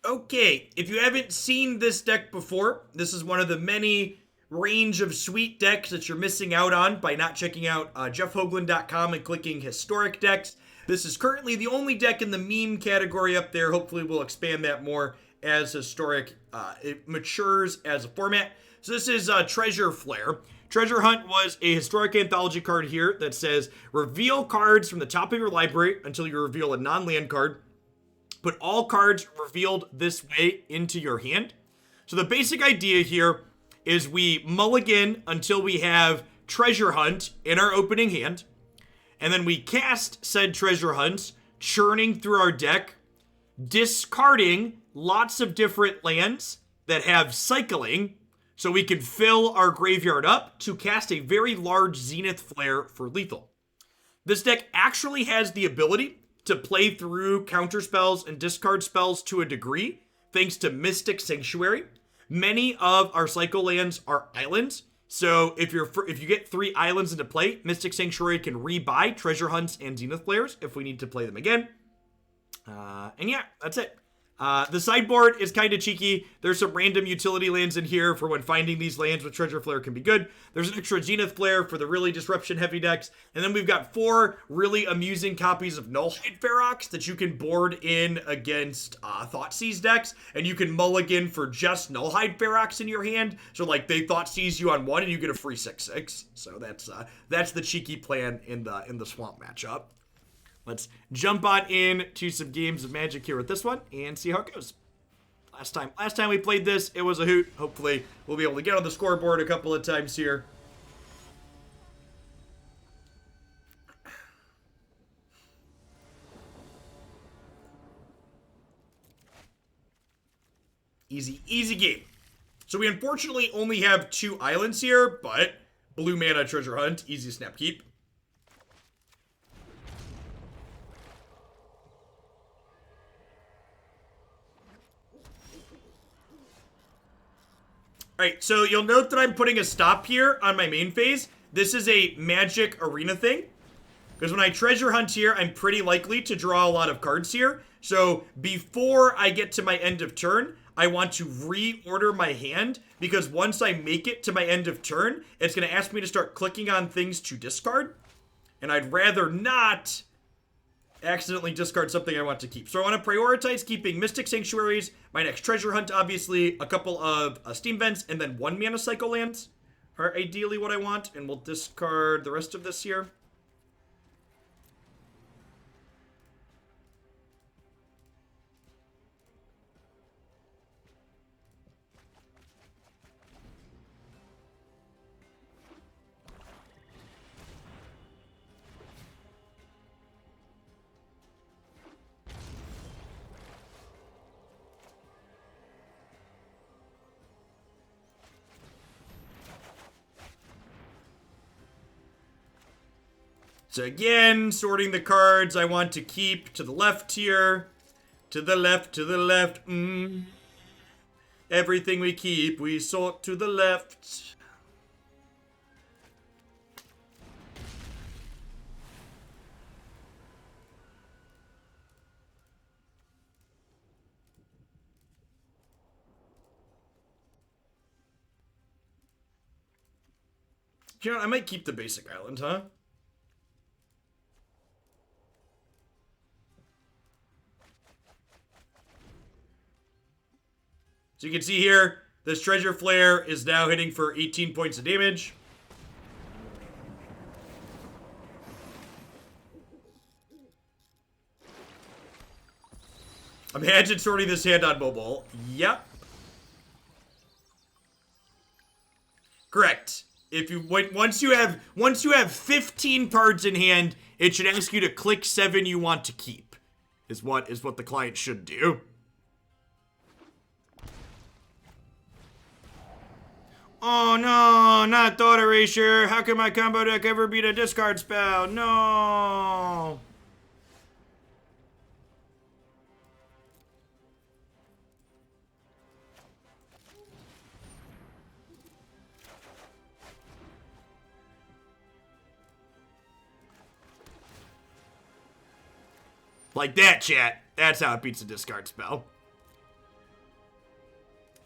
Okay, if you haven't seen this deck before, this is one of the many range of sweet decks that you're missing out on by not checking out jeffhoagland.com and clicking historic decks. This is currently the only deck in the meme category up there. Hopefully we'll expand that more as historic it matures as a format. So this is Treasure Flare. Treasure Hunt was a historic anthology card here that says reveal cards from the top of your library until you reveal a non-land card. Put all cards revealed this way into your hand. So the basic idea here is we mulligan until we have Treasure Hunt in our opening hand, and then we cast said Treasure Hunts, churning through our deck, discarding lots of different lands that have cycling, so we can fill our graveyard up to cast a very large Zenith Flare for lethal. This deck actually has the ability to play through counter spells and discard spells to a degree, thanks to Mystic Sanctuary. Many of our cycle lands are islands, so if you get 3 islands into play, Mystic Sanctuary can rebuy Treasure Hunts and Zenith Flares if we need to play them again. And yeah, that's it. The sideboard is kind of cheeky. There's some random utility lands in here for when finding these lands with Treasure Flare can be good. There's an extra Zenith Flare for the really disruption heavy decks. And then we've got 4 really amusing copies of Nullhide Ferox that you can board in against Thoughtseize decks. And you can mulligan for just Nullhide Ferox in your hand. So like they Thoughtseize you on 1 and you get a free 6/6. So that's the cheeky plan in the Swamp matchup. Let's jump on in to some games of Magic here with this one and see how it goes. Last time we played this, it was a hoot. Hopefully, we'll be able to get on the scoreboard a couple of times here. Easy game. So we unfortunately only have 2 islands here, but blue mana Treasure Hunt, easy snap keep. Alright, so you'll note that I'm putting a stop here on my main phase. This is a Magic Arena thing. Because when I Treasure Hunt here, I'm pretty likely to draw a lot of cards here. So before I get to my end of turn, I want to reorder my hand. Because once I make it to my end of turn, it's going to ask me to start clicking on things to discard. And I'd rather not accidentally discard something I want to keep. So I want to prioritize keeping Mystic Sanctuaries, my next Treasure Hunt, obviously, a couple of Steam Vents, and then 1 mana cycle lands are ideally what I want, and we'll discard the rest of this here. So again, sorting the cards I want to keep to the left here. To the left, to the left. Everything we keep, we sort to the left. You know, I might keep the basic island, huh? So you can see here, this Treasure Flare is now hitting for 18 points of damage. Imagine sorting this hand on mobile. Yep. Correct. If you once you have 15 cards in hand, it should ask you to click 7 you want to keep. Is what the client should do. Oh no, not Thought Erasure. How can my combo deck ever beat a discard spell? No. Like that, chat. That's how it beats a discard spell.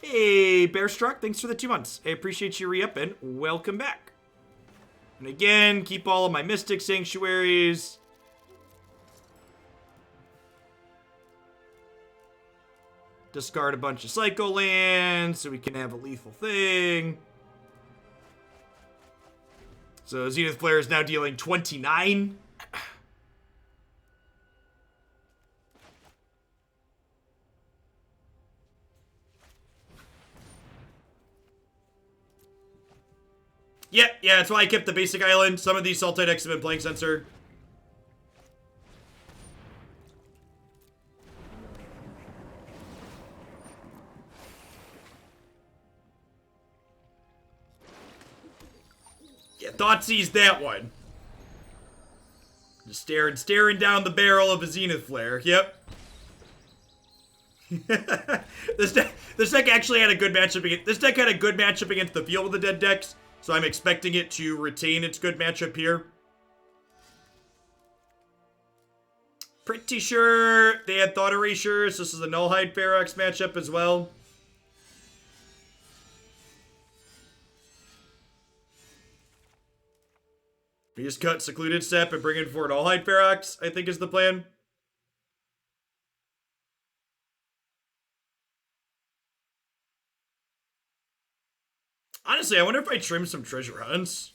Hey, Bearstruck, thanks for the 2 months. I appreciate you re-upping. Welcome back. And again, keep all of my Mystic Sanctuaries. Discard a bunch of Psycho lands so we can have a lethal thing. So Zenith Flare is now dealing 29. Yeah, that's why I kept the basic island. Some of these Sultai decks have been playing Censor. Yeah, Thoughtseized that one. Just staring down the barrel of a Zenith Flare. Yep. This deck actually had a good matchup against. This deck had a good matchup against the Field of the Dead decks, so I'm expecting it to retain its good matchup here. Pretty sure they had Thought Erasures. This is a Nullhide Ferox matchup as well. We just cut Secluded Steppe and bring in for Nullhide Ferox, I think is the plan. Honestly, I wonder if I trim some treasure hunts.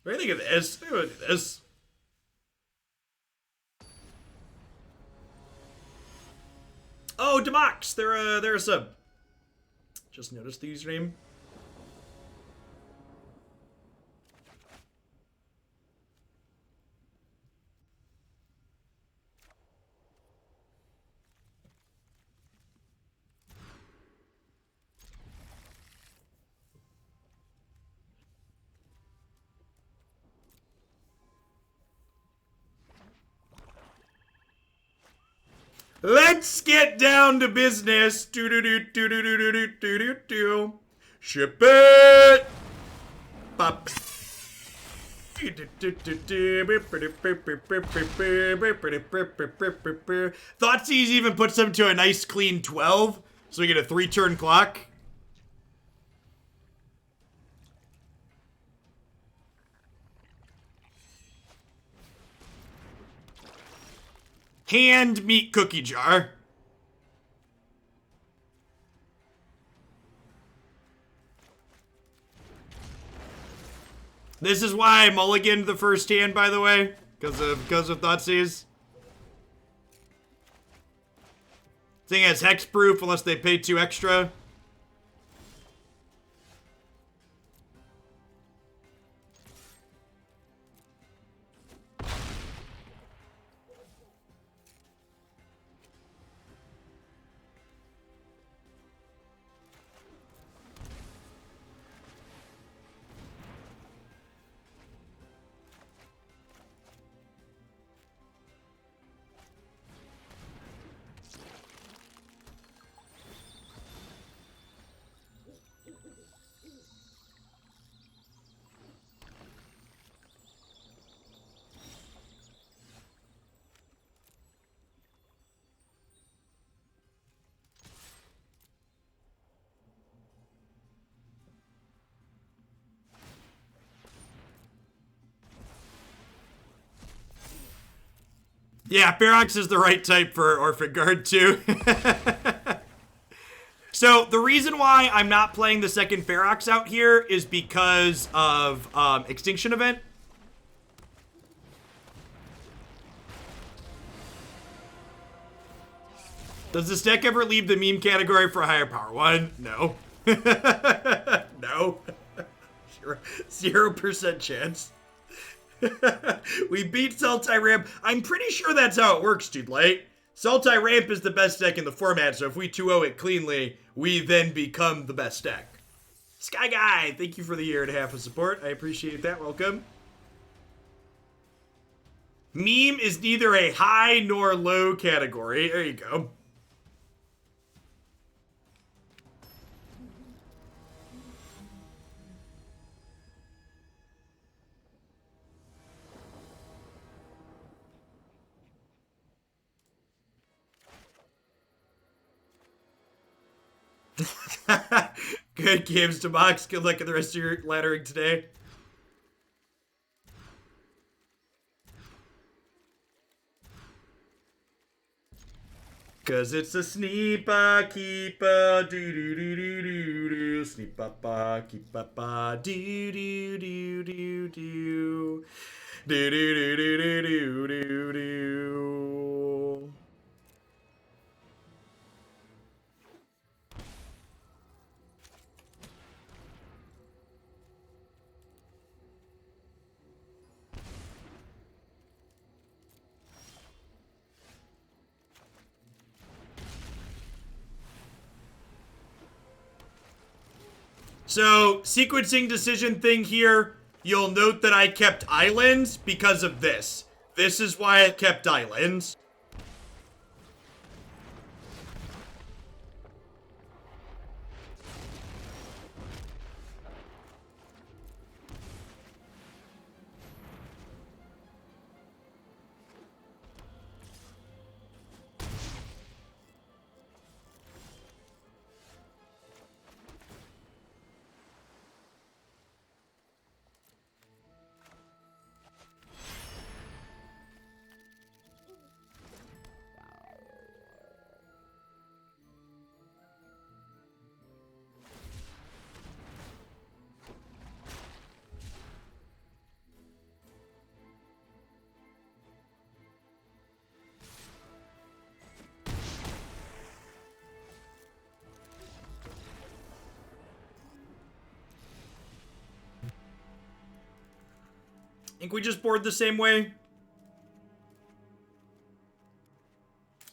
What do you think of this? I'm gonna do this. Oh, Demox! They're a sub. Just noticed the username. Let's get down to business. Do do do do do do do do do do. Ship it. Pop. Thoughtseize even puts them to a nice clean 12, so we get a 3-turn clock. Hand meat cookie jar. This is why I mulliganed the first hand, by the way, because of Thoughtseize. Thing has hexproof unless they pay 2 extra. Yeah, Ferox is the right type for Orphanguard too. So the reason why I'm not playing the second Ferox out here is because of Extinction Event. Does this deck ever leave the meme category for a higher power one? No. No. 0% chance. We beat Sultai Ramp. I'm pretty sure that's how it works, dude. Light. Sultai Ramp is the best deck in the format, so if we 2-0 it cleanly, we then become the best deck. Sky Guy, thank you for the 1.5 years of support. I appreciate that. Welcome. Meme is neither a high nor low category. There you go. Good games, Demox. Good luck in the rest of your laddering today. Cause it's a sneepa keepa doo doo doo doo doo doo sneepa pa keepa pa doo doo doo doo doo doo doo doo doo doo doo doo. So, sequencing decision thing here, you'll note that I kept islands because of this. This is why I kept islands. Think we just board the same way?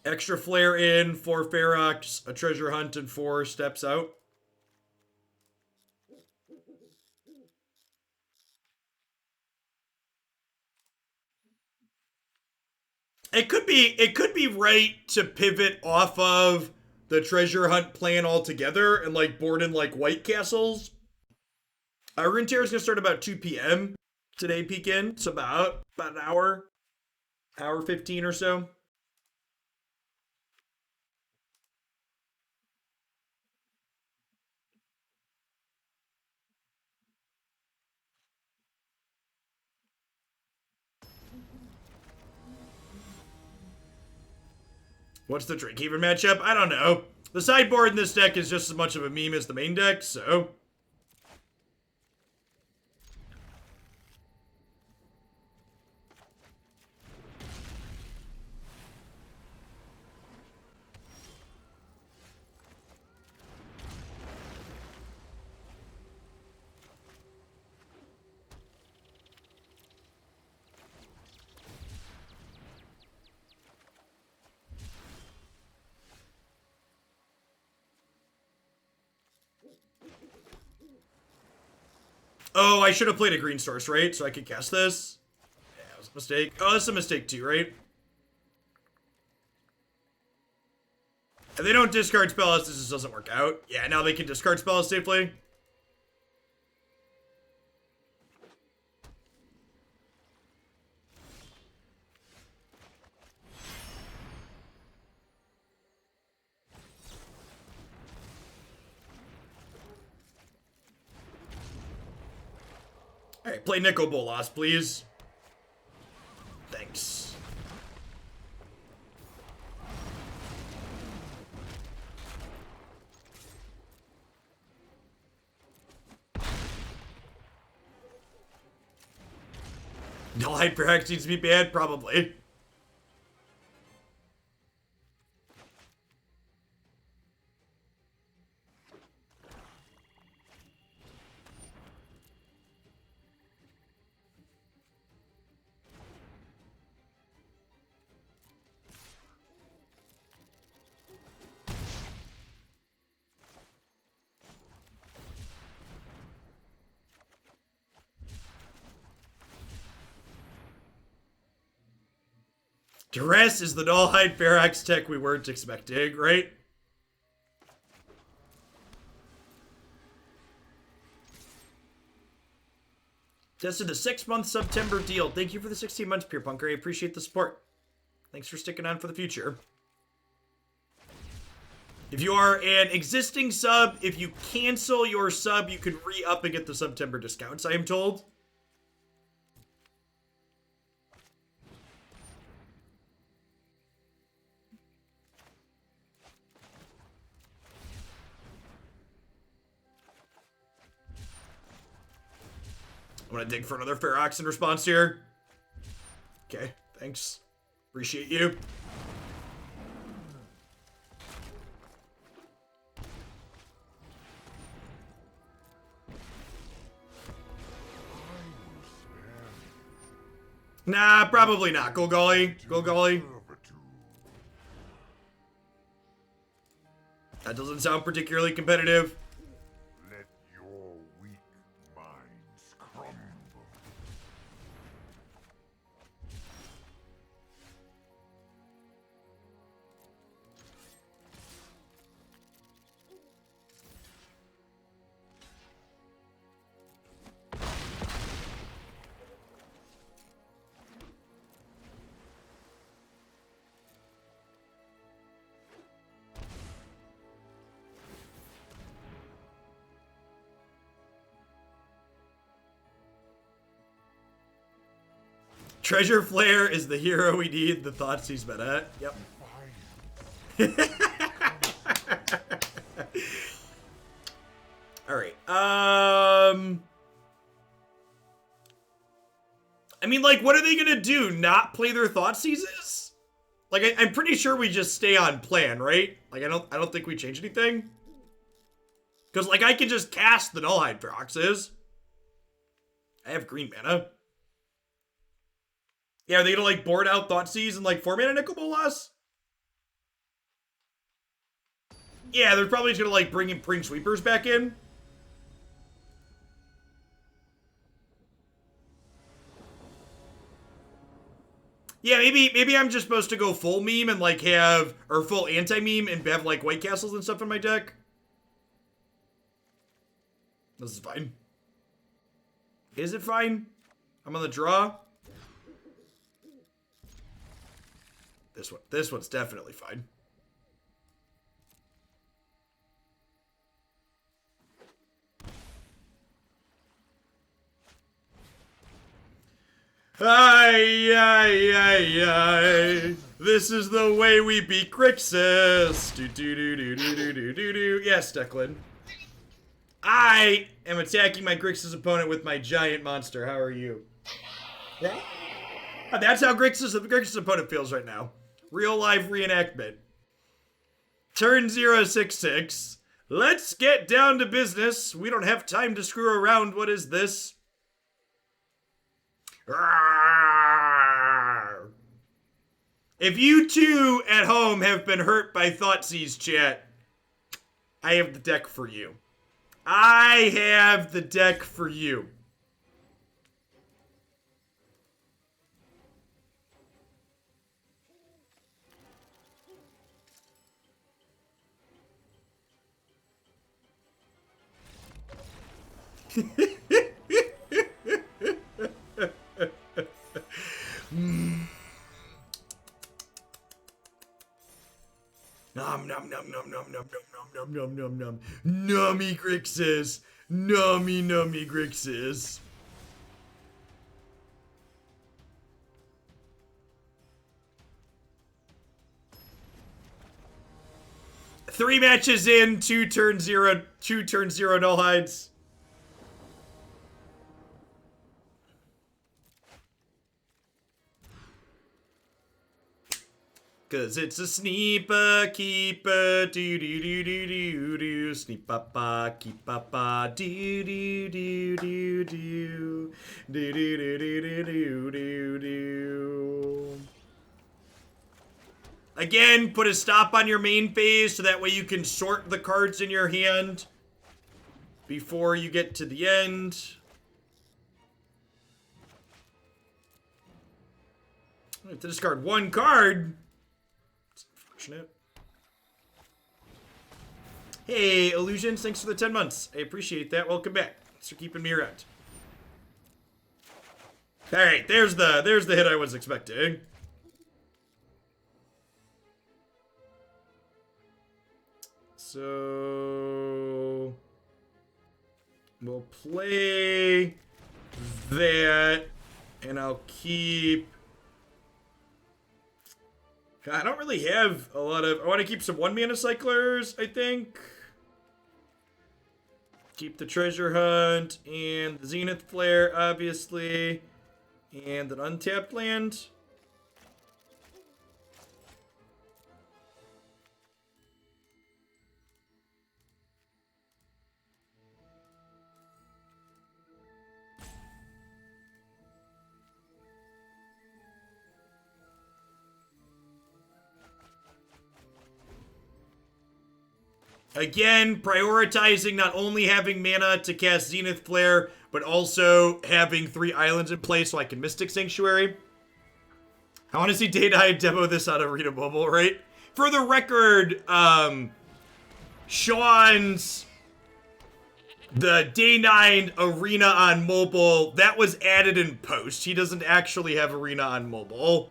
Extra flare in, 4 Ferox, a treasure hunt, and 4 steps out. It could be right to pivot off of the treasure hunt plan altogether and like board in like white castles. Rune Terror is gonna start about 2 p.m. today, peek in. It's about an hour 15 or so. What's the Drinkhaven matchup? I don't know. The sideboard in this deck is just as much of a meme as the main deck, so... Oh, I should have played a green source, right? So I could cast this. Yeah, it was a mistake. Oh, that's a mistake too, right? If they don't discard spells, this just doesn't work out. Yeah, now they can discard spells safely. Alright, play Nicol Bolas, please. Thanks. Nullhide Ferox needs to be bad? Probably. Duress is the Nullhide Ferox tech we weren't expecting, right? Tested the 6-month September deal. Thank you for the 16 months, Pure Punker. I appreciate the support. Thanks for sticking on for the future. If you are an existing sub, if you cancel your sub, you can re-up and get the September discounts, I am told. I'm gonna dig for another Ferox in response here. Okay, thanks. Appreciate you. Nah, probably not. Go golly. Go golly. That doesn't sound particularly competitive. Let your weak minds crumble. Treasure Flare is the hero we need. The thoughts he's been at. Yep. All right. I mean, like, what are they gonna do? Not play their Thoughtseizes? Like, I'm pretty sure we just stay on plan, right? Like, I don't think we change anything. Because, like, I can just cast the Nullhide Feroxes. I have green mana. Yeah, are they gonna, like, board out Thoughtseize and, like, 4-mana Nicol Bolas? Yeah, they're probably just gonna, like, bring Sweepers back in. Yeah, maybe I'm just supposed to go full meme and, like, have, or full anti-meme and have, like, White Castles and stuff in my deck. This is fine. Is it fine? I'm on the draw. This one's definitely fine. Ay. This is the way we beat Grixis. Yes, Declan. I am attacking my Grixis opponent with my giant monster. How are you? Yeah. That's how Grixis opponent feels right now. Real life reenactment. Turn 066. Let's get down to business. We don't have time to screw around. What is this? If you too at home have been hurt by Thoughtseize, chat, I have the deck for you. I have the deck for you. Nom nom nom nom nom nom nom nom nom nom nom. Nummy Grixis. Nummy Grixis. Three matches in, two turn zero Nullhides. Cause it's a sneepa keepa do do do do do do sneepa keepa do do do do do do do do do do do do. Again, put a stop on your main phase so that way you can sort the cards in your hand before you get to the end. I have to discard one card. Hey, Illusions, thanks for the 10 months. I appreciate that. Welcome back. Thanks for keeping me around. Alright, there's the hit I was expecting. So we'll play that, and I'll keep... I don't really have a lot of... I want to keep some 1-mana cyclers, I think. Keep the Treasure Hunt and the Zenith Flare, obviously. And an untapped land. Again, prioritizing not only having mana to cast Zenith Flare, but also having 3 islands in play so I can Mystic Sanctuary. I want to see Day-Dye demo this on Arena Mobile, right? For the record, Sean's the Day 9 Arena on mobile, that was added in post. He doesn't actually have Arena on mobile.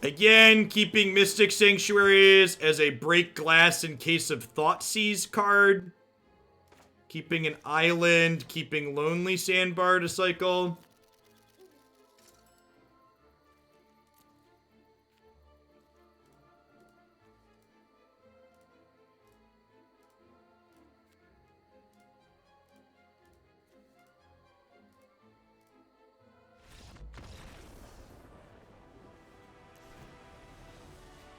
Again, keeping Mystic Sanctuaries as a break glass in case of Thoughtseize card. Keeping an island, keeping Lonely Sandbar to cycle.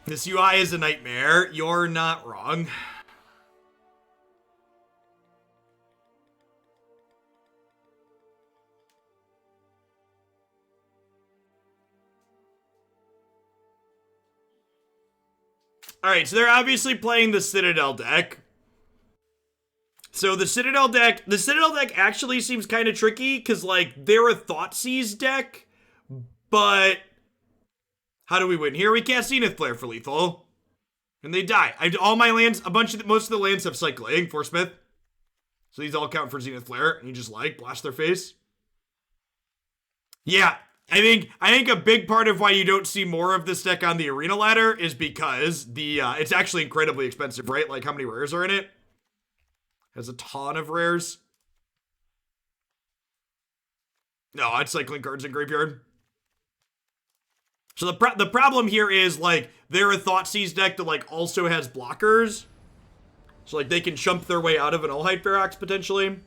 This UI is a nightmare. You're not wrong. Alright, so they're obviously playing the Citadel deck. So the Citadel deck actually seems kind of tricky, because, like, they're a Thoughtseize deck, but... How do we win? Here we cast Zenith Flare for lethal. And they die. All my lands, most of the lands have cycling, Force-Smith. So these all count for Zenith Flare. And you just, like, blast their face. Yeah, I think a big part of why you don't see more of this deck on the arena ladder is because it's actually incredibly expensive, right? Like, how many rares are in it? Has a ton of rares. No, it's cycling cards in graveyard. So the problem here is, like, they're a Thoughtseize deck that, like, also has blockers. So, like, they can chump their way out of an Nullhide Ferox, potentially.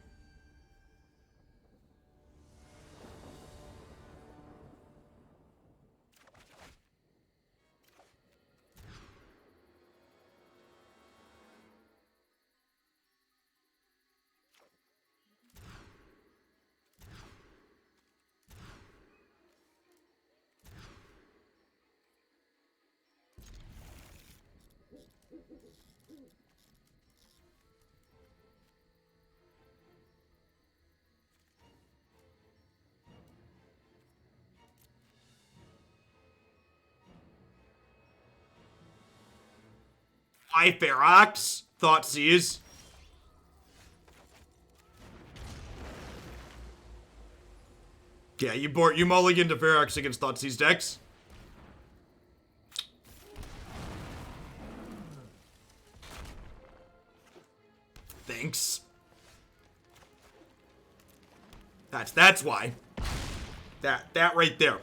Hi, Ferox. Thoughtseize. Yeah, you mulligan to Ferox against Thoughtseize decks. Thanks. That's why. That right there.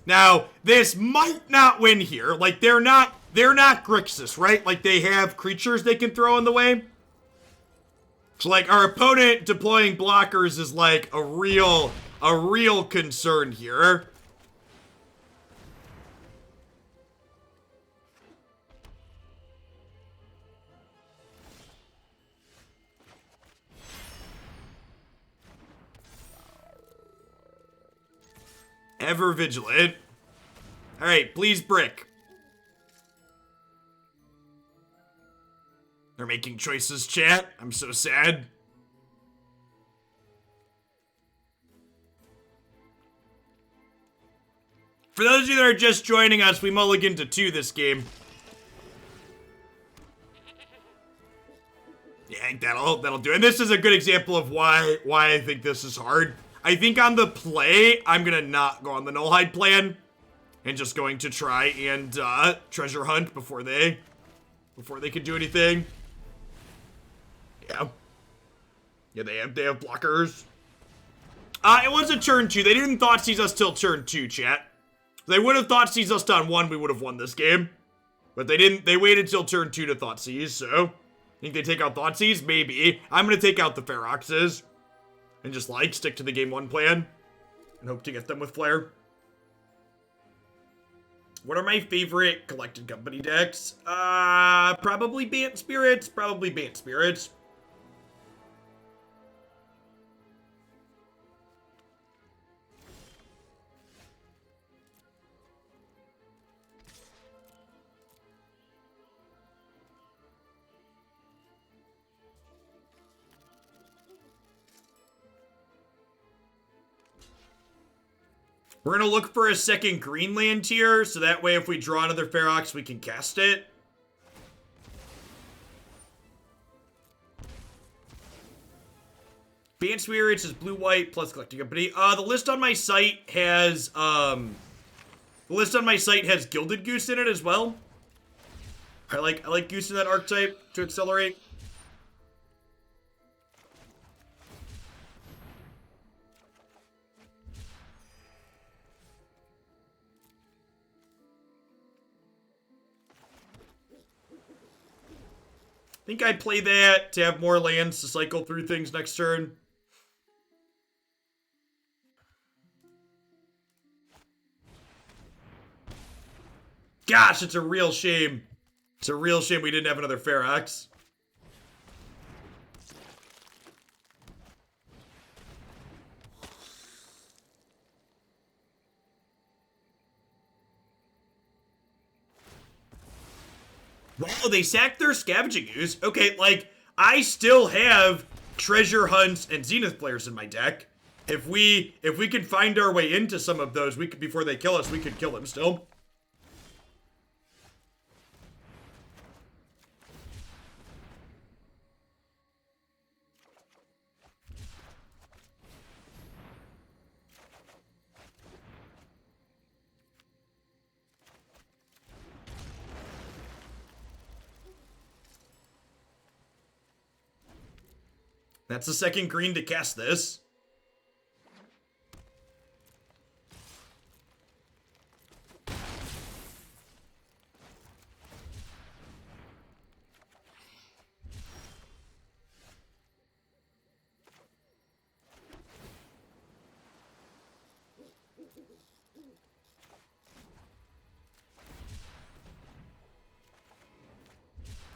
Now, this might not win here. Like, they're not Grixis, right? Like, they have creatures they can throw in the way. So, like, our opponent deploying blockers is, like, a real concern here. Ever vigilant. Alright, please brick. They're making choices, chat. I'm so sad. For those of you that are just joining us, we mulligan to 2 this game. Yeah, I think that'll do. And this is a good example of why I think this is hard. I think on the play, I'm gonna not go on the Nullhide plan and just going to try and treasure hunt before they can do anything. Yeah. Yeah, they have blockers. It was a turn 2. They didn't thought seize us till turn 2, chat. They would have thought seized us on 1, we would have won this game. But they didn't. They waited till turn 2 to thought seize, so think they take out thought seize? Maybe. I'm gonna take out the Feroxes and just like stick to the game 1 plan and hope to get them with Flare. What are my favorite collected company decks? Probably Bant Spirits. Probably Bant Spirits. We're gonna look for a second Greenland here, so that way if we draw another Ferox, we can cast it. Bant Spirits is blue-white plus collecting company. The list on my site has Gilded Goose in it as well. I like Goose in that archetype to accelerate. I think I'd play that to have more lands to cycle through things next turn. Gosh, it's a real shame. It's a real shame we didn't have another Ferox. Wow, they sacked their Scavenging Ooze. Okay, like, I still have Treasure Hunts and Zenith Flares in my deck. If we could find our way into some of those, we could, before they kill us, we could kill them still. That's the second green to cast this.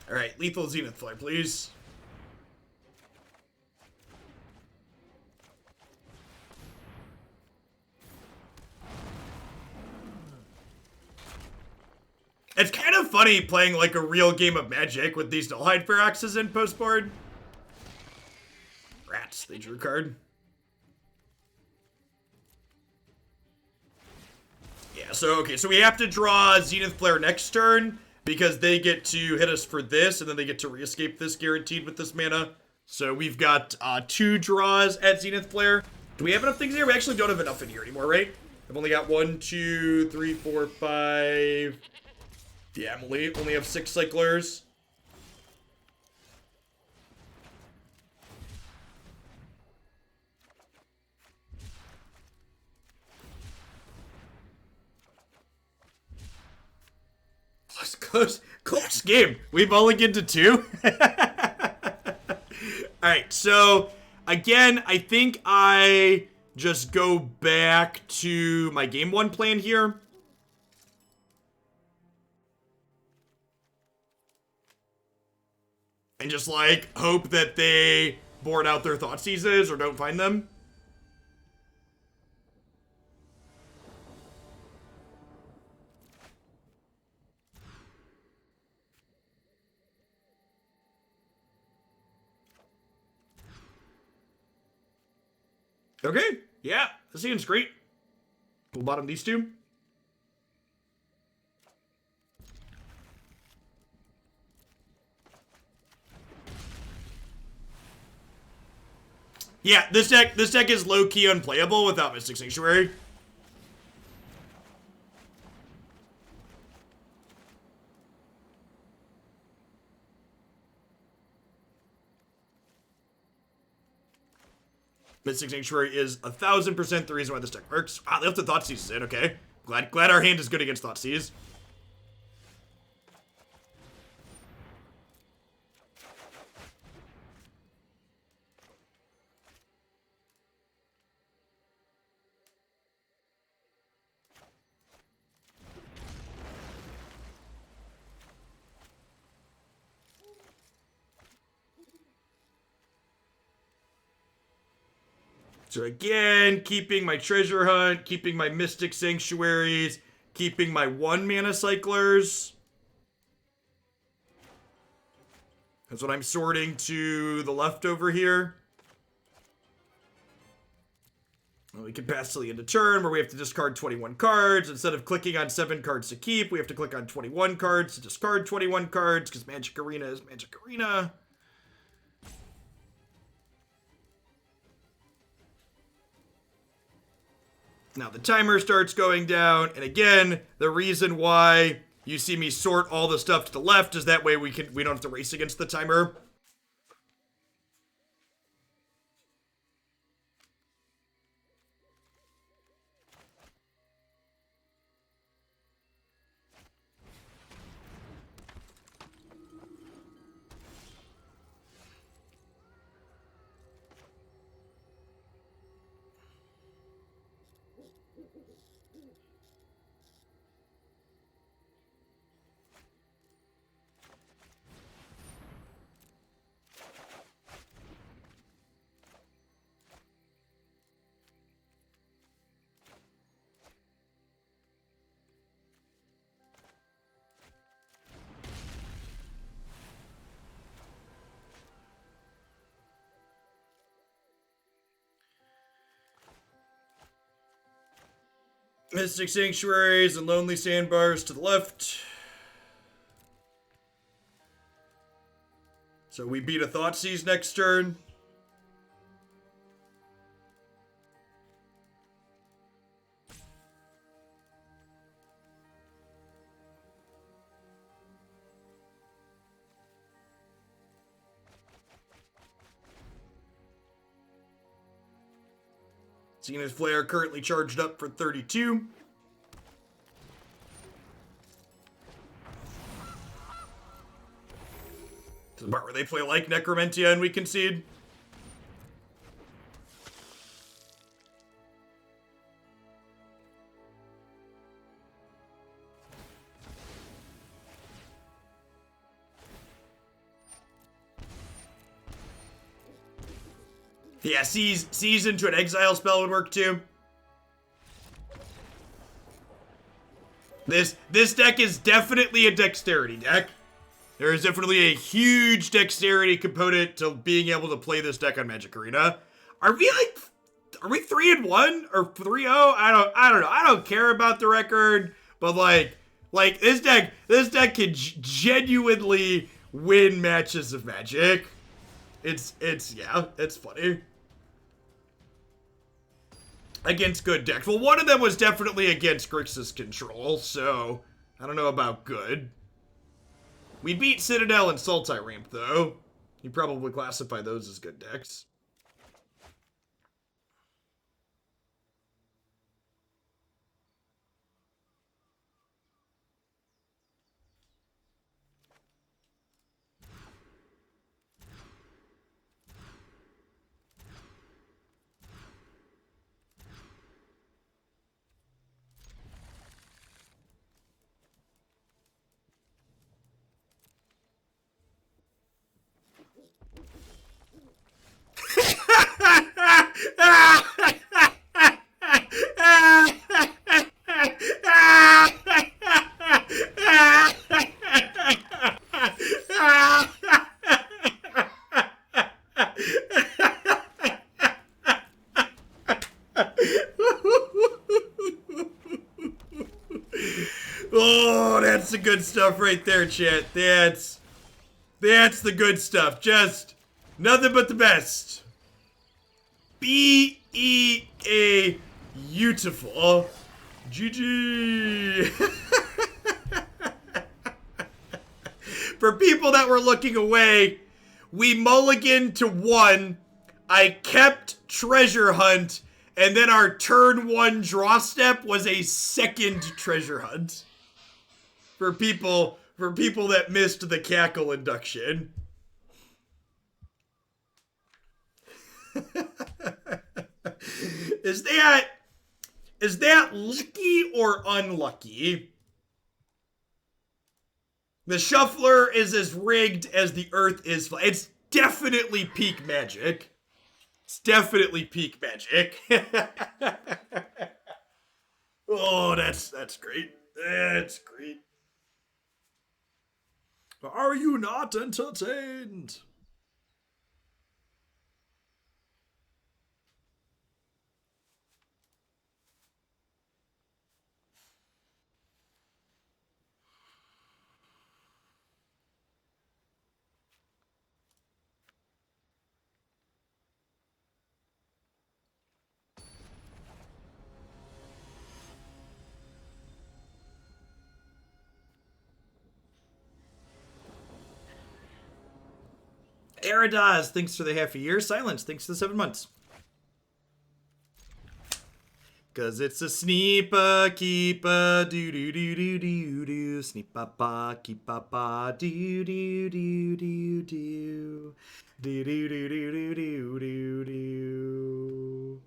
All right, lethal Zenith Flare, please. It's kind of funny playing like a real game of Magic with these Nullhide Feroxes in postboard. Rats, they drew a card. Yeah, so, okay, so we have to draw Zenith Flare next turn because they get to hit us for this and then they get to re-escape this guaranteed with this mana. So we've got 2 draws at Zenith Flare. Do we have enough things here? We actually don't have enough in here anymore, right? I've only got 1, 2, 3, 4, 5... Yeah, I only have 6 cyclers. Close game. We mulliganed to 2. Alright, so again, I think I just go back to my game 1 plan here. And just, like, hope that they board out their thought seizes or don't find them. Okay, yeah, this seems great. We'll bottom these two. Yeah, this deck is low-key unplayable without Mystic Sanctuary. Mystic Sanctuary is 1000% the reason why this deck works. Ah, they left the Thoughtseize in, okay. Glad our hand is good against Thoughtseize. So again, keeping my Treasure Hunt, keeping my Mystic Sanctuaries, keeping my 1-mana cyclers. That's what I'm sorting to the left over here. Well, we can pass till the end of turn where we have to discard 21 cards. Instead of clicking on 7 cards to keep, we have to click on 21 cards to discard 21 cards because Magic Arena is Magic Arena. Now the timer starts going down, and again, the reason why you see me sort all the stuff to the left is that way we don't have to race against the timer. Mystic Sanctuaries and Lonely Sandbars to the left. So we beat a Thoughtseize next turn. Zenith Flare currently charged up for 32. To the part where they play like Necromentia and we concede. Yeah, seize into an exile spell would work too. This deck is definitely a dexterity deck. There is definitely a huge dexterity component to being able to play this deck on Magic Arena. Are we 3-1 or 3-0? I don't know. I don't care about the record, but like this deck can genuinely win matches of Magic. It's funny. Against good decks. Well, one of them was definitely against Grixis control, so I don't know about good. We beat Citadel and Sultai Ramp, though. You probably classify those as good decks. Oh, that's the good stuff right there, chat. That's the good stuff. Just nothing but the best. B-E-A beautiful. GG. For people that were looking away, we mulliganed to 1. I kept Treasure Hunt, and then our turn 1 draw step was a second Treasure Hunt. For people that missed the cackle induction. Is that lucky or unlucky? The shuffler is as rigged as the earth is. It's definitely peak magic. It's definitely peak magic. Oh, that's great. That's great. Are you not entertained? Eridaz, thanks for the half a year. Silence, thanks for the 7 months. Cause it's a sneepa keepa doo doo doo doo doo doo sneepa pa keepa pa doo doo doo doo doo doo doo doo doo doo doo doo.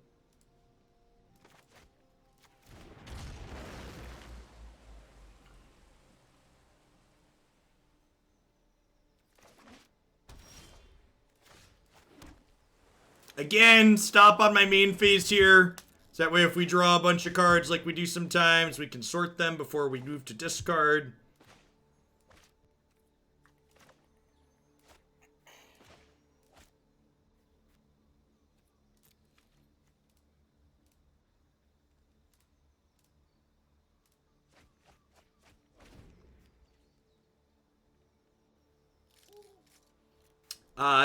Again, stop on my main phase here. So that way if we draw a bunch of cards like we do sometimes, we can sort them before we move to discard.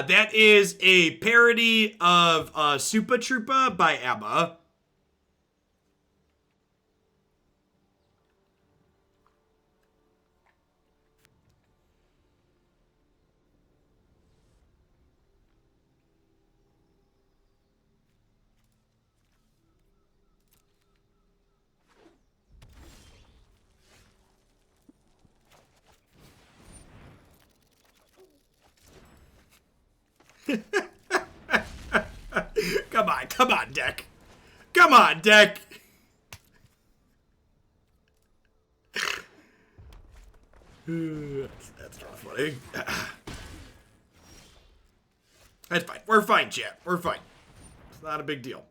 That is a parody of Supa Trupa by ABBA. Come on, deck. Come on, deck. That's not funny. That's fine. We're fine, chat. We're fine. It's not a big deal.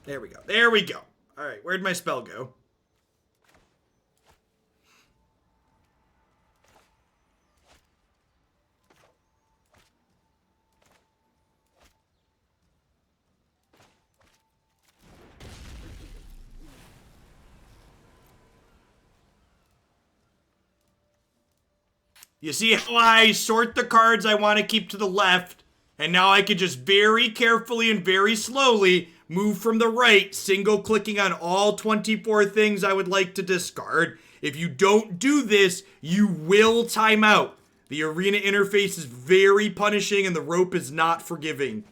There we go. There we go. All right, where'd my spell go? You see how I sort the cards I want to keep to the left, and now I can just very carefully and very slowly move from the right, single clicking on all 24 things I would like to discard. If you don't do this, you will time out. The arena interface is very punishing and the rope is not forgiving.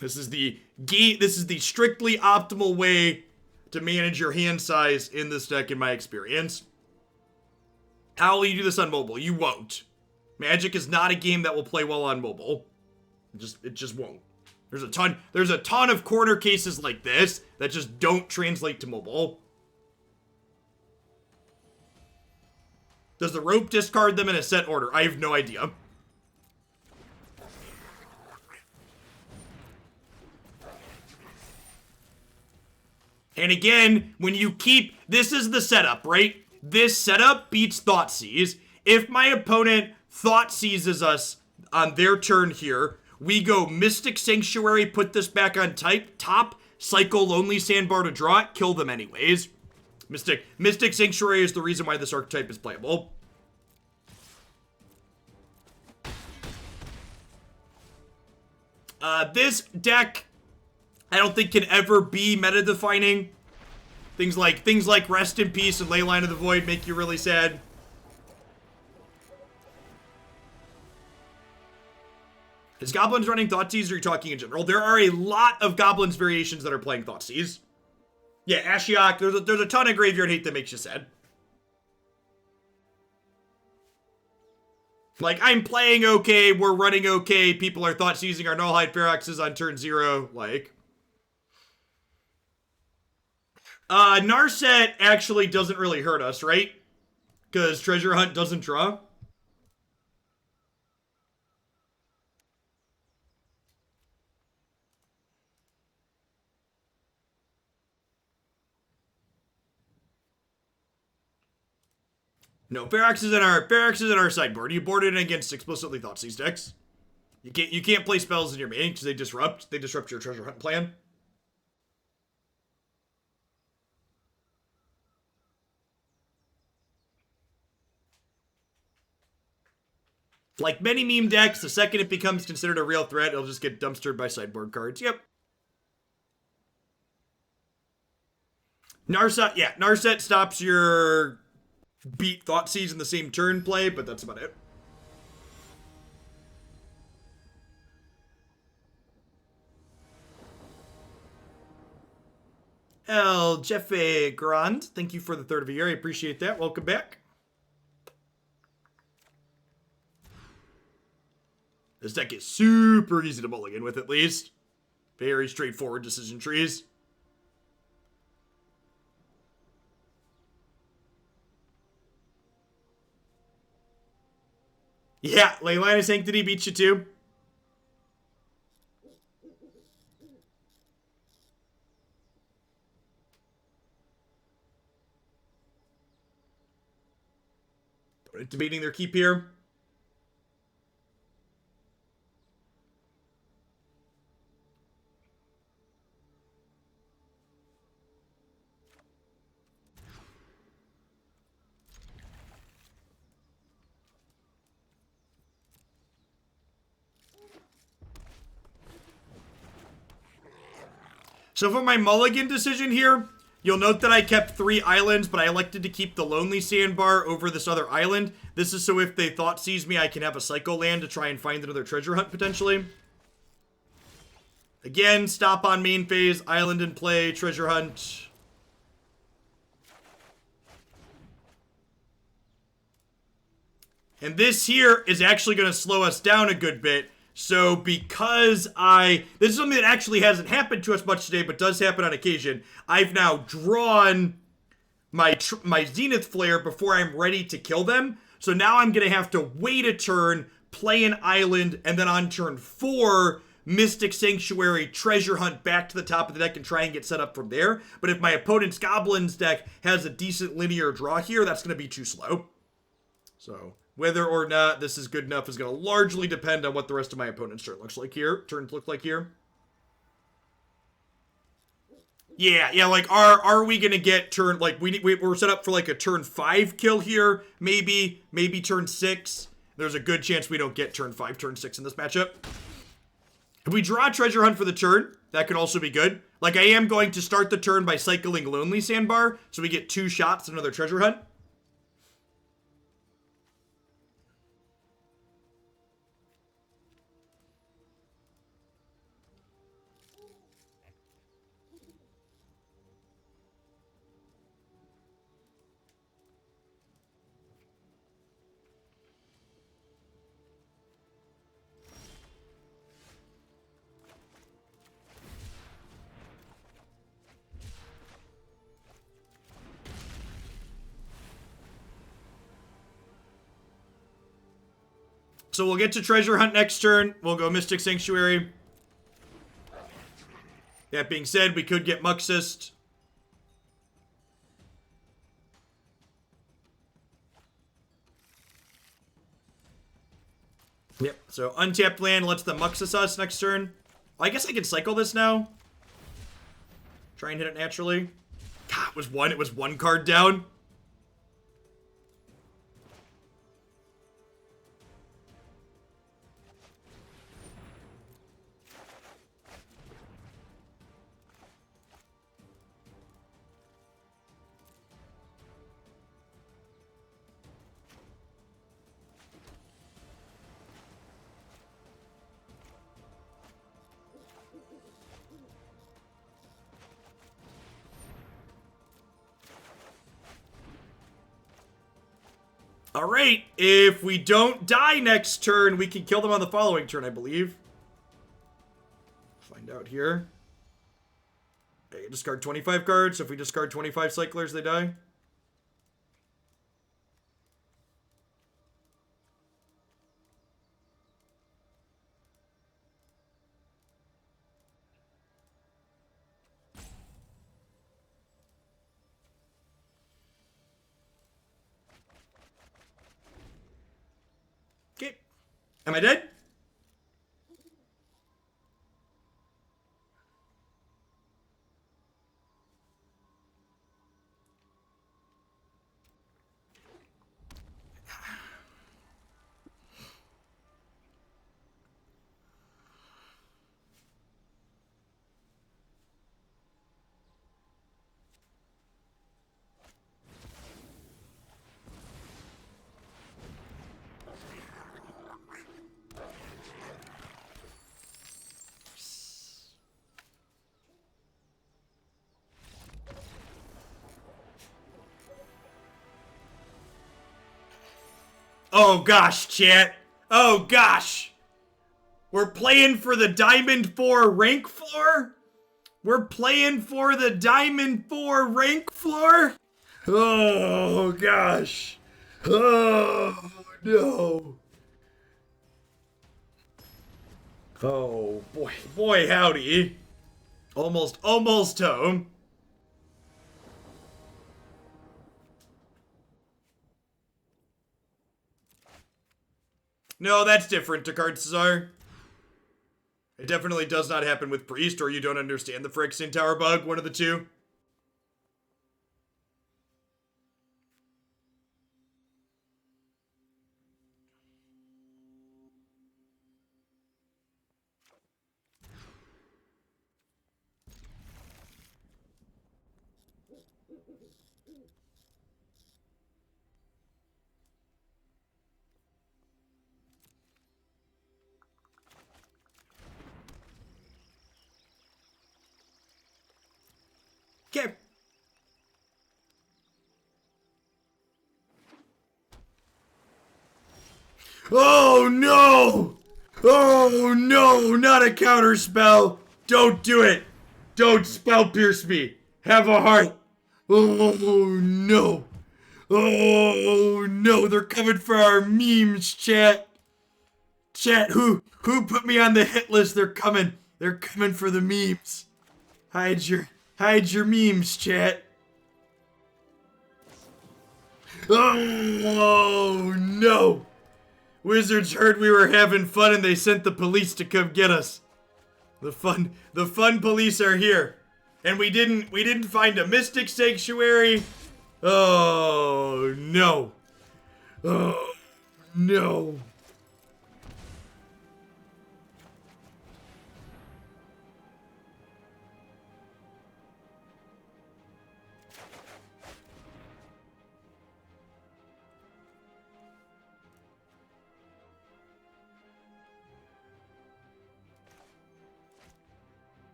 This is the strictly optimal way to manage your hand size in this deck in my experience. How will you do this on mobile? You won't. Magic is not a game that will play well on mobile. It just won't. There's a ton of corner cases like this that just don't translate to mobile. Does the rope discard them in a set order? I have no idea. And again, when you keep, this is the setup, right? This setup beats Thoughtseize. If my opponent Thoughtseizes us on their turn here, we go Mystic Sanctuary, put this back on top, cycle Lonely Sandbar to draw it, kill them anyways. Mystic Sanctuary is the reason why this archetype is playable. This deck, I don't think can ever be meta-defining. Things like Rest in Peace and Leyline of the Void make you really sad. Is Goblins running Thoughtseize, or are you talking in general? There are a lot of Goblins variations that are playing Thoughtseize. Yeah, Ashiok, there's a ton of Graveyard Hate that makes you sad. Like, I'm playing okay, we're running okay, people are Thoughtseizing our Nullhide Feroxes on turn 0, like. Narset actually doesn't really hurt us, right? Because Treasure Hunt doesn't draw. No, Ferox is in our sideboard. You board it against explicitly Thoughtseize decks. You can't play spells in your main because they disrupt your Treasure Hunt plan. Like many meme decks, the second it becomes considered a real threat, it'll just get dumpstered by sideboard cards. Yep. Narset stops your beat Thoughtseize in the same turn play, but that's about it. El Jefe Grand, thank you for the 3rd of a year. I appreciate that. Welcome back. This deck is super easy to mulligan with, at least. Very straightforward decision trees. Yeah, Leyline of Sanctity beats you too. Debating their keep here. So for my mulligan decision here, you'll note that I kept 3 islands, but I elected to keep the Lonely Sandbar over this other island. This is so if they Thoughtseize me, I can have a Psycho land to try and find another treasure hunt, potentially. Again, stop on main phase, island in play, treasure hunt. And this here is actually going to slow us down a good bit. So because this is something that actually hasn't happened to us much today, but does happen on occasion. I've now drawn my Zenith Flare before I'm ready to kill them. So now I'm going to have to wait a turn, play an island, and then on turn 4, Mystic Sanctuary, Treasure Hunt back to the top of the deck and try and get set up from there. But if my opponent's Goblins deck has a decent linear draw here, that's going to be too slow. So whether or not this is good enough is going to largely depend on what the rest of my opponent's turns look like here. Yeah, like, are we going to get turn, like, we're set up for, like, a turn 5 kill here, maybe turn 6. There's a good chance we don't get turn 5, turn 6 in this matchup. If we draw Treasure Hunt for the turn, that could also be good. Like, I am going to start the turn by cycling Lonely Sandbar, so we get 2 shots at another Treasure Hunt. So we'll get to Treasure Hunt next turn. We'll go Mystic Sanctuary. That being said, we could get Muxist. Yep, so untapped land lets the Muxist us next turn. I guess I can cycle this now. Try and hit it naturally. God, it was one. It was one card down. All right, if we don't die next turn, we can kill them on the following turn, I believe. Find out here. Okay, discard 25 cards. So if we discard 25 cyclers, they die. Okay. Am I dead? Oh gosh, chat. Oh gosh. We're playing for the Diamond 4 rank floor? We're playing for the Diamond 4 rank floor? Oh gosh. Oh no. Oh boy. Boy howdy. Almost home. No, that's different, Takard Cesar. It definitely does not happen with Priest, or you don't understand the Phyrexian Tower bug, one of the two. Okay. Oh no! Oh no! Not a counter spell! Don't do it! Don't spell pierce me! Have a heart! Oh no! Oh no! They're coming for our memes, chat! Chat, who put me on the hit list? They're coming! They're coming for the memes! Hide your memes, chat! Oh no! Wizards heard we were having fun and they sent the police to come get us. The fun police are here. And we didn't find a mystic sanctuary. Oh no. Oh no.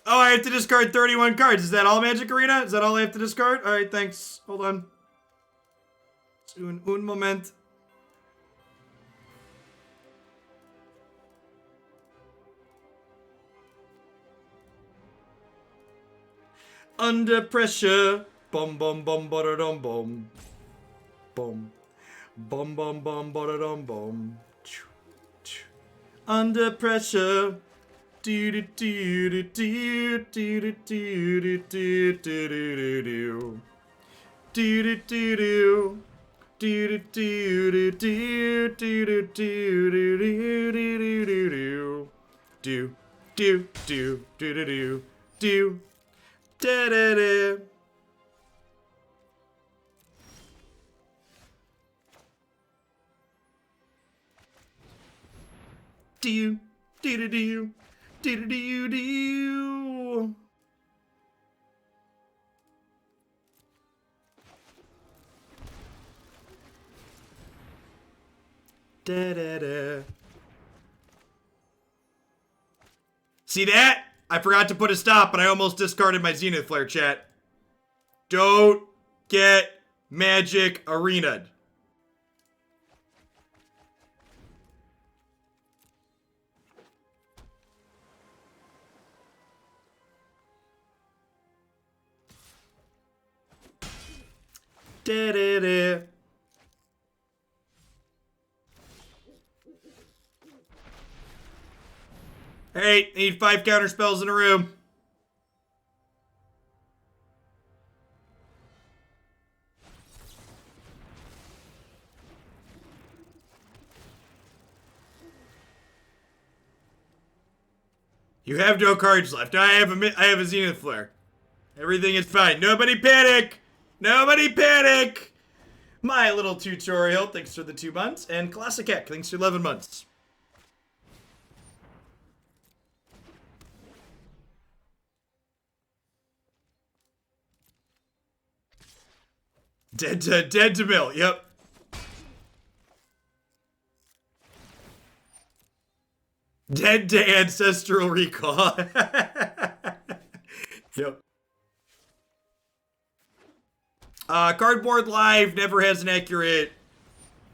Oh, I have to discard 31 cards. Is that all, Magic Arena? Is that all I have to discard? Alright, thanks. Hold on. Un moment. Under pressure. Bum bum bum ba dum bum. Bum. Bum bum bum ba dum bum. Under pressure. Do do do do do do do do do do do do do do do. Do do do do do do do do do do do do do do do da da da. Do do do do do do do. Da, da, da. See that? I forgot to put a stop, but I almost discarded my Zenith Flare, chat. Don't get magic arena'd. Da, da, da. Alright, need 5 counter spells in a room. You have no cards left. I have a Zenith Flare. Everything is fine. Nobody panic! Nobody panic! My little tutorial, thanks for the 2 months. And Classic Heck, thanks for 11 months. Dead to mill, yep. Dead to ancestral recall. Yep. Cardboard Live never has an accurate...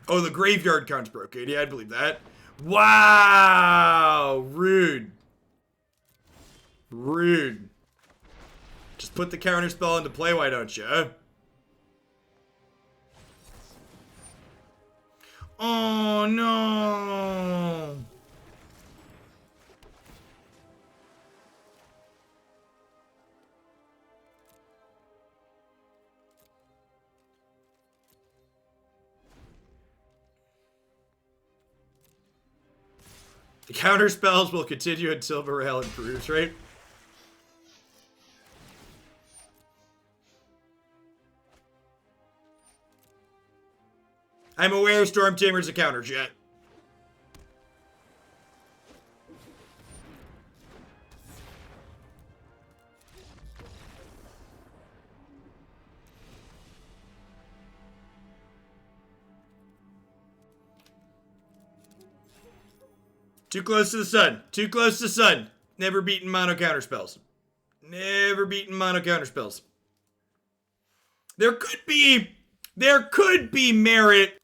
Oh, the graveyard count's broken. Yeah, I'd believe that. Wow! Rude. Rude. Just put the counter spell into play, why don't you? Oh, no. The counter spells will continue until morale improves, right? I'm aware Storm Tamer's a counter, chat. Too close to the sun. Too close to the sun. Never beaten mono counter spells. Never beaten mono counter spells. There could be merit.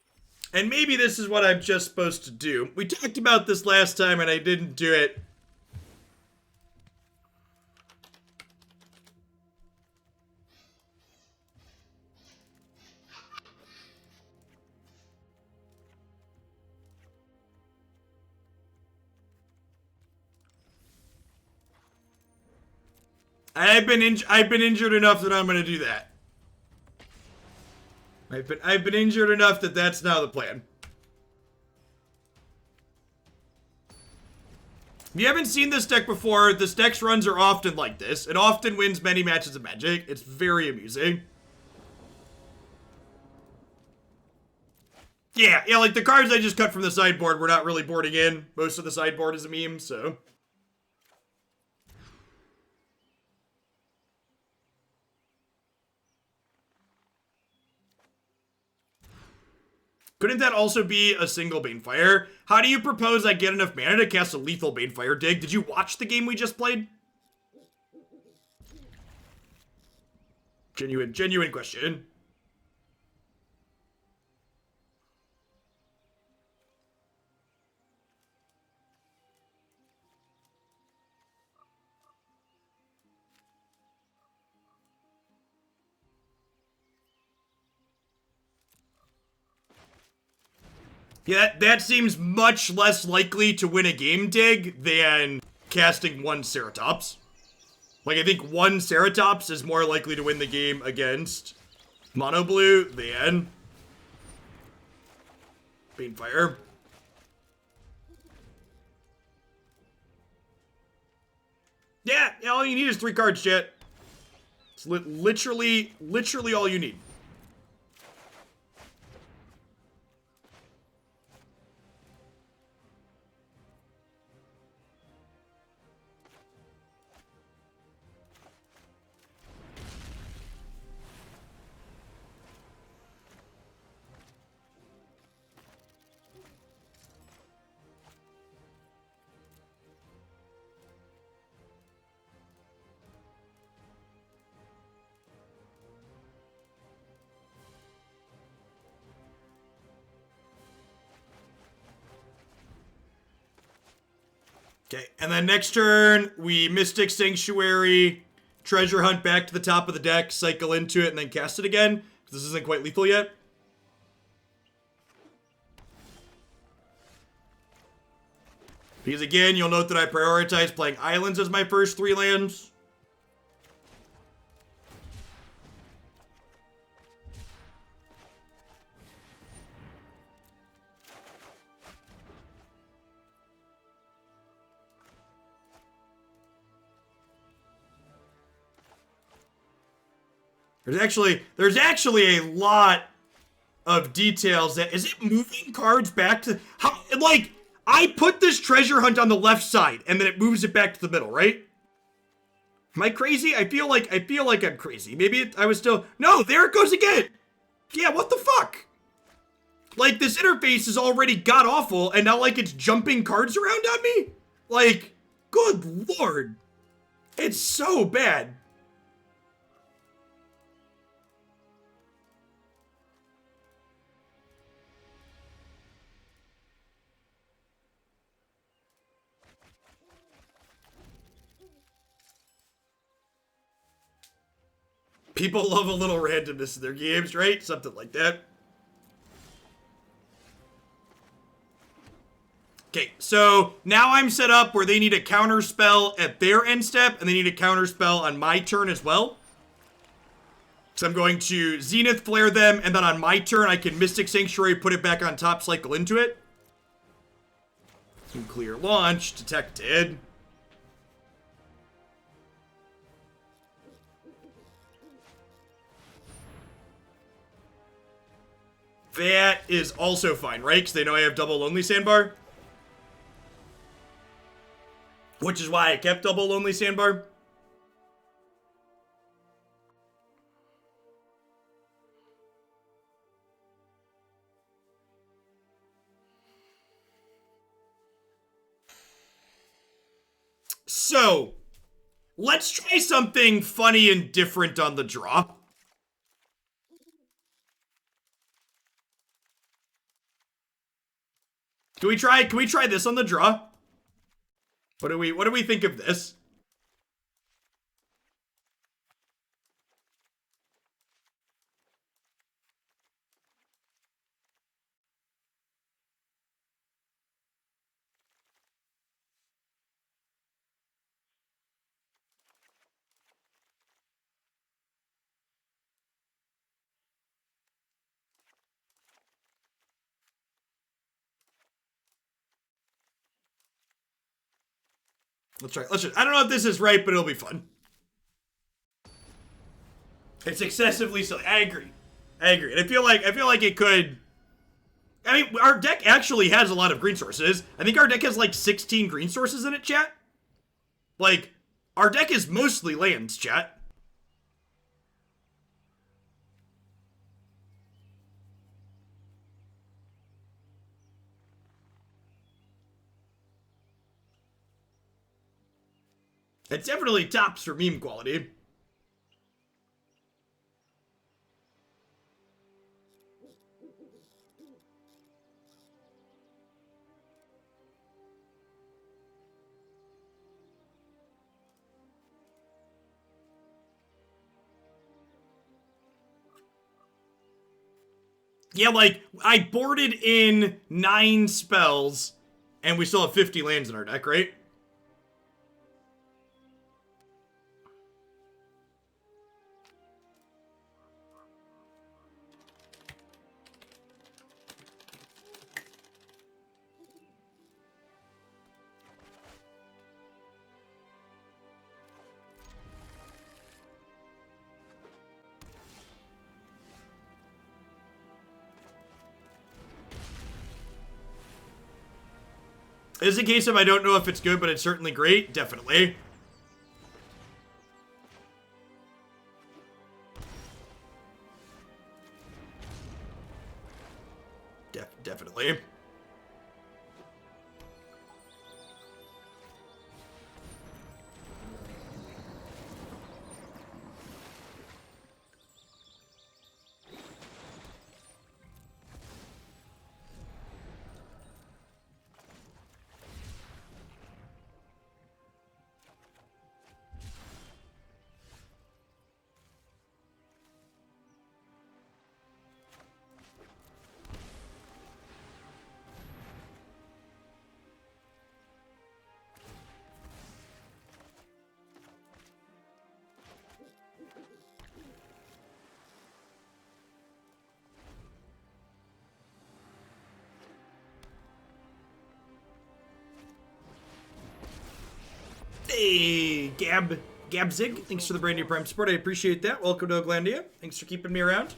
And maybe this is what I'm just supposed to do. We talked about this last time and I didn't do it. I've been injured enough that I'm going to do that. I've been injured enough that that's now the plan. If you haven't seen this deck before, this deck's runs are often like this. It often wins many matches of Magic. It's very amusing. Yeah, like the cards I just cut from the sideboard were not really boarding in. Most of the sideboard is a meme, so... Couldn't that also be a single Banefire? How do you propose I get enough mana to cast a lethal Banefire dig? Did you watch the game we just played? Genuine question. Yeah, that seems much less likely to win a game dig than casting one Ceratops. Like, I think one Ceratops is more likely to win the game against Mono Blue than Banefire. Yeah, all you need is 3 cards, chat. It's literally all you need. Okay, and then next turn, we Mystic Sanctuary, Treasure Hunt back to the top of the deck, cycle into it, and then cast it again, because this isn't quite lethal yet. Because again, you'll note that I prioritize playing Islands as my first 3 lands. There's actually a lot of details that, is it moving cards back to, how, like, I put this treasure hunt on the left side and then it moves it back to the middle, right? Am I crazy? I feel like I'm crazy. Maybe I was still, no, there it goes again. Yeah, what the fuck? Like, this interface is already god awful and now like it's jumping cards around on me? Like, good lord. It's so bad. People love a little randomness in their games, right? Something like that. Okay, so now I'm set up where they need a counter spell at their end step, and they need a counter spell on my turn as well. So I'm going to Zenith Flare them, and then on my turn, I can Mystic Sanctuary, put it back on top, cycle into it. And clear launch, detected. That is also fine, right? Because they know I have double Lonely Sandbar. Which is why I kept double Lonely Sandbar. So, let's try something funny and different on the draw. Can we try this on the draw? What do we think of this? Let's try. I don't know if this is right, but it'll be fun. It's excessively silly. I agree. And I feel like it could. I mean, our deck actually has a lot of green sources. I think our deck has like 16 green sources in it, chat. Like, our deck is mostly lands, chat. It's definitely tops for meme quality. Yeah, like, I boarded in 9 spells, and we still have 50 lands in our deck, right? It's a case of I don't know if it's good, but it's certainly great. Definitely. Definitely. Hey, Gabzig, thanks for the brand new Prime support. I appreciate that. Welcome to Oglandia. Thanks for keeping me around.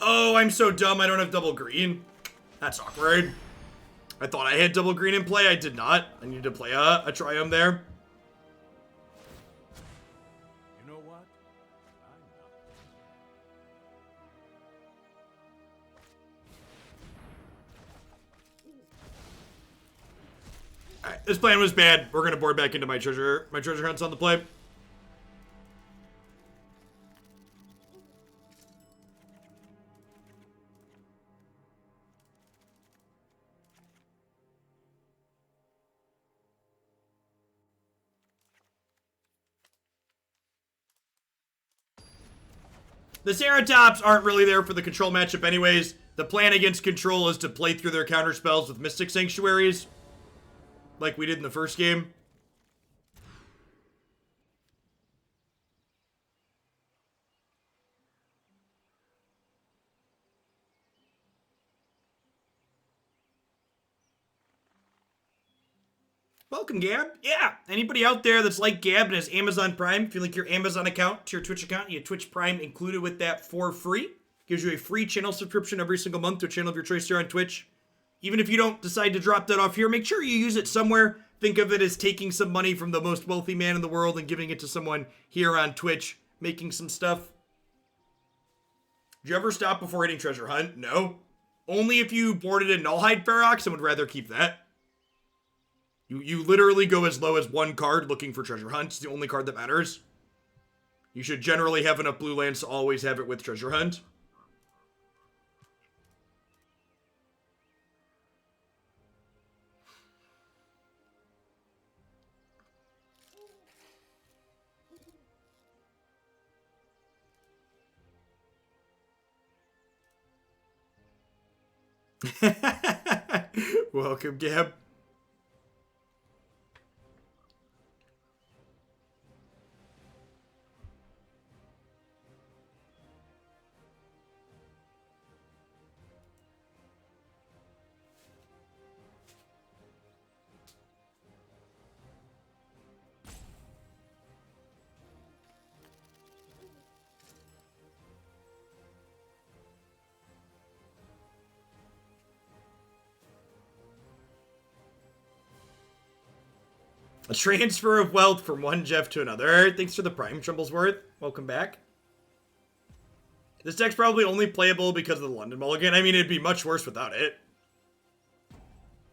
Oh, I'm so dumb. I don't have double green. That's awkward. I thought I had double green in play. I did not. I need to play a Triome there. You know what? Alright, this plan was bad. We're gonna board back into my treasure hunt's on the play. The Ceratops aren't really there for the control matchup anyways. The plan against control is to play through their counter spells with Mystic Sanctuaries, like we did in the first game. Welcome, Gab. Yeah, anybody out there that's like Gab and has Amazon Prime, if you link your Amazon account to your Twitch account, you have Twitch Prime included with that for free. Gives you a free channel subscription every single month to a channel of your choice here on Twitch. Even if you don't decide to drop that off here, make sure you use it somewhere. Think of it as taking some money from the most wealthy man in the world and giving it to someone here on Twitch, making some stuff. Did you ever stop before hitting Treasure Hunt? No. Only if you boarded a Nullhide Ferox and would rather keep that. You literally go as low as one card looking for Treasure Hunt. It's the only card that matters. You should generally have enough blue lands to always have it with Treasure Hunt. Welcome, Gab. A transfer of wealth from one Jeff to another. Thanks for the Prime, Trumblesworth. Welcome back. This deck's probably only playable because of the London Mulligan. I mean, it'd be much worse without it.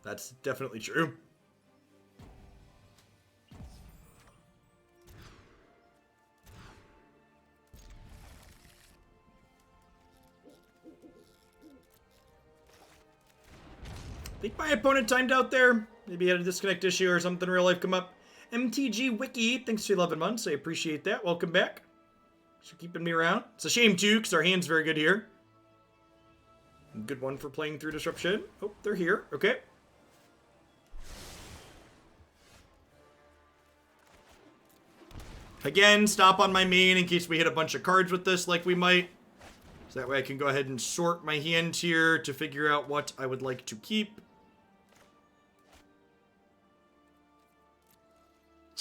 That's definitely true. I think my opponent timed out there. Maybe he had a disconnect issue or something in real life come up. MTG Wiki, thanks for 11 months. I appreciate that. Welcome back. Thanks for keeping me around. It's a shame, too, because our hand's very good here. Good one for playing through Disruption. Oh, they're here. Okay. Again, stop on my main in case we hit a bunch of cards with this like we might. So that way I can go ahead and sort my hand here to figure out what I would like to keep.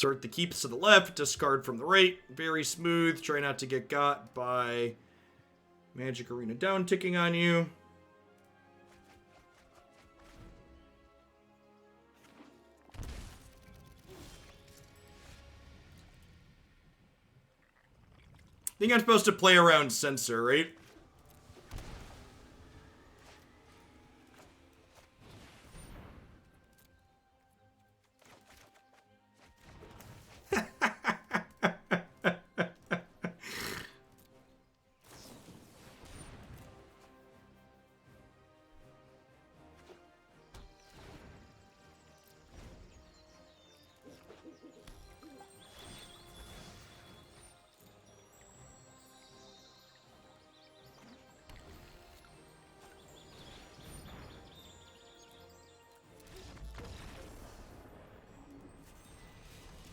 Sort the keeps to the left, discard from the right. Very smooth. Try not to get got by Magic Arena down ticking on you. I think I'm supposed to play around Sensor, right?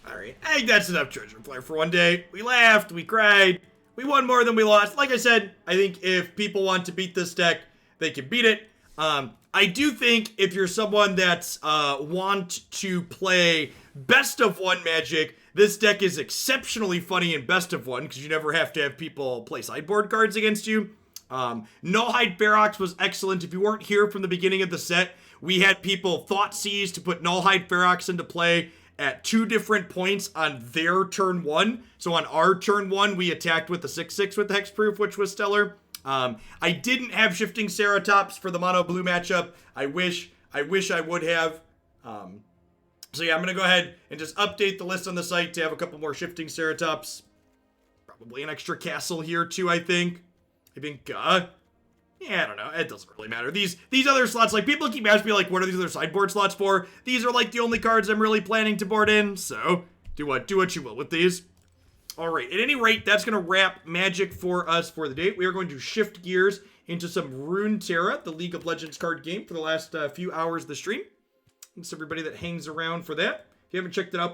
Alright, I think that's enough Treasure Flare for one day. We laughed, we cried, we won more than we lost. Like I said, I think if people want to beat this deck, they can beat it. I do think if you're someone that's want to play best of one Magic, this deck is exceptionally funny in best of one because you never have to have people play sideboard cards against you. Nullhide Ferox was excellent. If you weren't here from the beginning of the set, we had people Thoughtseize to put Nullhide Ferox into play at 2 different points on their turn 1. So on our turn 1, we attacked with the 6/6 with Hexproof, which was stellar. I didn't have Shifting Ceratops for the mono blue matchup. I wish I would have. So yeah, I'm going to go ahead and just update the list on the site to have a couple more Shifting Ceratops. Probably an extra castle here too, I think. Yeah, I don't know. It doesn't really matter. These other slots, like, people keep asking me, like, what are these other sideboard slots for? These are, like, the only cards I'm really planning to board in, so do what you will with these. All right, at any rate, that's going to wrap Magic for us for the day. We are going to shift gears into some Runeterra, the League of Legends card game, for the last few hours of the stream. Thanks everybody that hangs around for that. If you haven't checked it out,